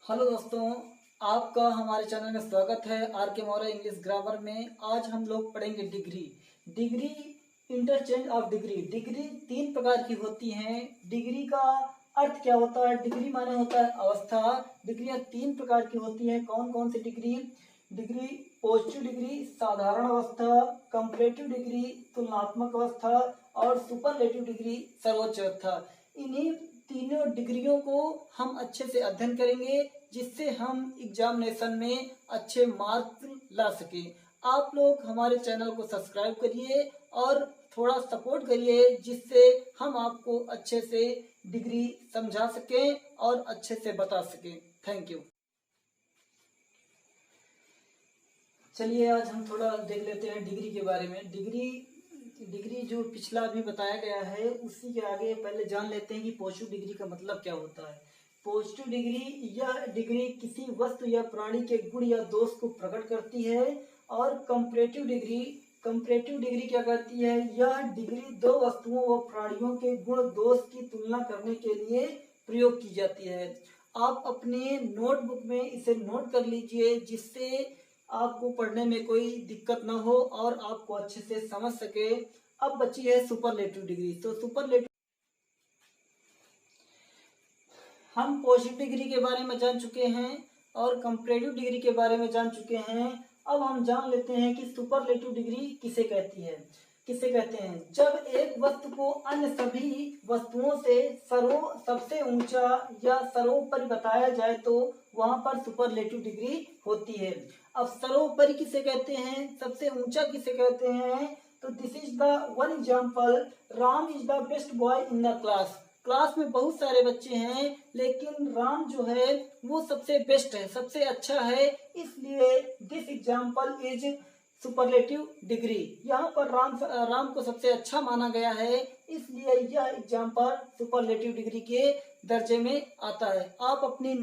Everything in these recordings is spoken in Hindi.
हेलो दोस्तों, आपका हमारे चैनल में स्वागत है। आर के मौर्य इंग्लिश ग्रामर में। आज हम लोग पढ़ेंगे degree, interchange of degree. Degree तीन प्रकार की होती हैं। डिग्री का अर्थ क्या होता है? डिग्री माने होता है अवस्था। डिग्रियां तीन प्रकार की होती हैं। कौन कौन सी डिग्री? डिग्री पॉजिटिव डिग्री साधारण अवस्था, कंपैरेटिव डिग्री तुलनात्मक अवस्था और सुपरलेटिव डिग्री सर्वोच्च अवस्था। इन्हीं तीनों डिग्रियों को हम अच्छे से अध्ययन करेंगे, जिससे हम एग्जामिनेशन में अच्छे मार्क्स ला सके। आप लोग हमारे चैनल को सब्सक्राइब करिए और थोड़ा सपोर्ट करिए, जिससे हम आपको अच्छे से डिग्री समझा सकें और अच्छे से बता सकें। Thank you. चलिए आज हम थोड़ा देख लेते हैं डिग्री के बारे में। डिग्री जो पिछला अभी बताया गया है, उसी के आगे पहले जान लेते हैं कि पॉजिटिव डिग्री का मतलब क्या होता है। पॉजिटिव डिग्री, यह डिग्री किसी वस्तु या प्राणी के गुण या दोष को प्रकट करती है। और कंपैरेटिव डिग्री क्या करती है? यह डिग्री दो वस्तुओं व प्राणियों के गुण दोष की तुलना करने के लिए प्रयोग की जाती है। आप अपने नोटबुक में इसे नोट कर लीजिए, जिससे आपको पढ़ने में कोई दिक्कत ना हो और आपको अच्छे से समझ सके। अब बची है सुपरलेटिव डिग्री। तो सुपरलेटिव, हम पॉजिटिव डिग्री के बारे में जान चुके हैं और कंपैरेटिव डिग्री के बारे में जान चुके हैं। अब हम जान लेते हैं कि सुपरलेटिव डिग्री किसे कहती है। किसे कहते हैं? जब एक वस्तु को अन्य सभी वस्तुओं से सबसे ऊंचा या सर्वोपरि बताया जाए तो वहां पर सुपरलेटिव डिग्री होती है। अब सर्वोपरि किसे कहते हैं? सबसे ऊंचा किसे कहते हैं? तो this is the one example. Ram is the best boy in the class. Class में बहुत सारे बच्चे हैं, लेकिन राम जो है वो सबसे बेस्ट है, सबसे अच्छा है, इसलिए this example is superlative degree. यहाँ पर राम को सबसे अच्छा माना गया है, इसलिए यह एग्जाम्पल सुपरलेटिव डिग्री के दर्जे में आता है। आप अपनी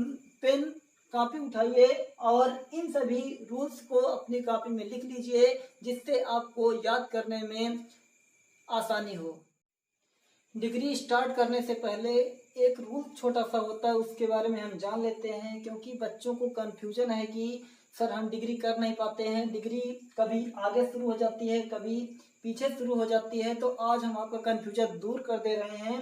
पेन कॉपी उठाइए और इन सभी रूल्स को अपनी कॉपी में लिख लीजिए, जिससे आपको याद करने में आसानी हो। डिग्री स्टार्ट करने से पहले एक रूल छोटा सा होता है, उसके बारे में हम जान लेते हैं, क्योंकि बच्चों को कंफ्यूजन है कि सर हम डिग्री कर नहीं पाते हैं। डिग्री कभी आगे शुरू हो जाती है, कभी पीछे शुरू हो जाती है। तो आज हम आपका कंफ्यूजन दूर कर दे रहे हैं।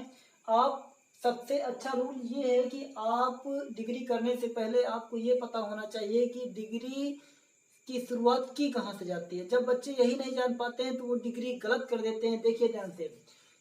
आप सबसे अच्छा रूल ये है कि आप डिग्री करने से पहले आपको ये पता होना चाहिए कि डिग्री की शुरुआत की कहाँ से जाती है। जब बच्चे यही नहीं जान पाते हैं तो वो डिग्री गलत कर देते हैं। देखिए ध्यान से,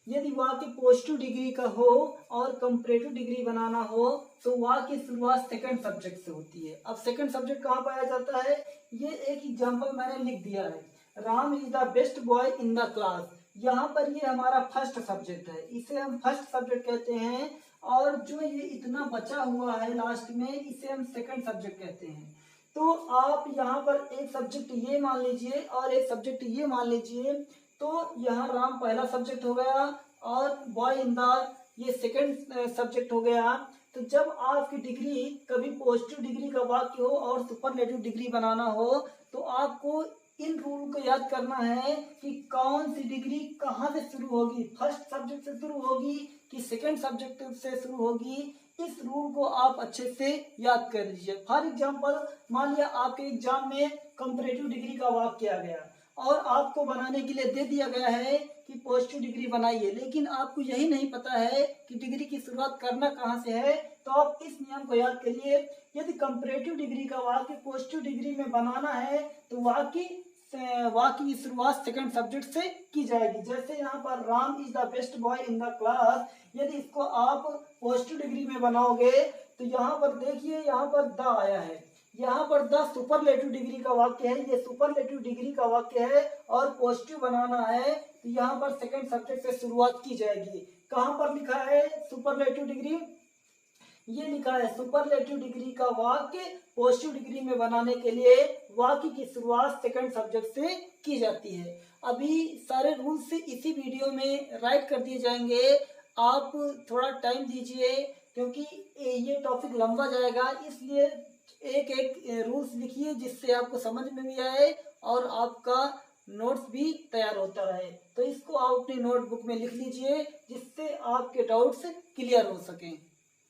यदि वाक्य पॉजिटिव डिग्री का हो और कंपैरेटिव डिग्री बनाना हो तो वाक्य की शुरुआत सेकंड सब्जेक्ट से होती है। अब सेकंड सब्जेक्ट कहाँ पाया जाता है? ये एक एग्जांपल मैंने लिख दिया है, Ram is the best boy in the class. यहाँ पर ये हमारा फर्स्ट सब्जेक्ट है, इसे हम फर्स्ट सब्जेक्ट कहते हैं। और जो ये इतना बचा हुआ है लास्ट में, इसे हम सेकंड सब्जेक्ट कहते हैं। तो आप यहाँ पर एक सब्जेक्ट ये मान लीजिए और एक सब्जेक्ट ये मान लीजिए। तो यहाँ राम पहला सब्जेक्ट हो गया और बॉय इन द ये सेकंड सब्जेक्ट हो गया। तो जब आपकी डिग्री कभी पॉजिटिव डिग्री का वाक्य हो और सुपरलेटिव डिग्री बनाना हो, तो आपको इन रूल को याद करना है कि कौन सी डिग्री कहाँ से शुरू होगी, फर्स्ट सब्जेक्ट से शुरू होगी कि सेकंड सब्जेक्ट से शुरू होगी। इस रूल को आप अच्छे से याद कर लीजिए। फॉर एग्जाम्पल, मान लिया आपके एग्जाम में कंपैरेटिव डिग्री का वाक्य आ गया और आपको बनाने के लिए दे दिया गया है कि पॉजिटिव डिग्री बनाइए, लेकिन आपको यही नहीं पता है कि डिग्री की शुरुआत करना कहाँ से है। तो आप इस नियम को याद करिए, यदि कंपैरेटिव डिग्री का वाक्य पॉजिटिव डिग्री में बनाना है तो वाक्य की शुरुआत सेकंड सब्जेक्ट से की जाएगी। जैसे यहाँ पर Ram is the best boy in the class, यदि इसको आप पॉजिटिव डिग्री में बनाओगे तो यहाँ पर देखिए, यहाँ पर द आया है, यहाँ पर द सुपरलेटिव डिग्री का वाक्य है, ये सुपरलेटिव डिग्री का वाक्य है और पॉजिटिव बनाना है तो यहाँ पर सेकंड सब्जेक्ट से शुरुआत की जाएगी। कहाँ पर लिखा है सुपरलेटिव डिग्री? ये लिखा है सुपरलेटिव डिग्री का वाक्य पॉजिटिव डिग्री में बनाने के लिए वाक्य की शुरुआत सेकंड सब्जेक्ट से की जाती है। अभी सारे रूल्स इसी वीडियो में राइट कर दिए जाएंगे। आप थोड़ा टाइम दीजिए, क्योंकि ये टॉपिक लंबा जाएगा, इसलिए एक एक रूल्स लिखिए जिससे आपको समझ में भी आए और आपका नोट्स भी तैयार होता रहे। तो इसको आप अपनी नोटबुक में लिख लीजिए, जिससे आपके डाउट्स क्लियर हो सकें।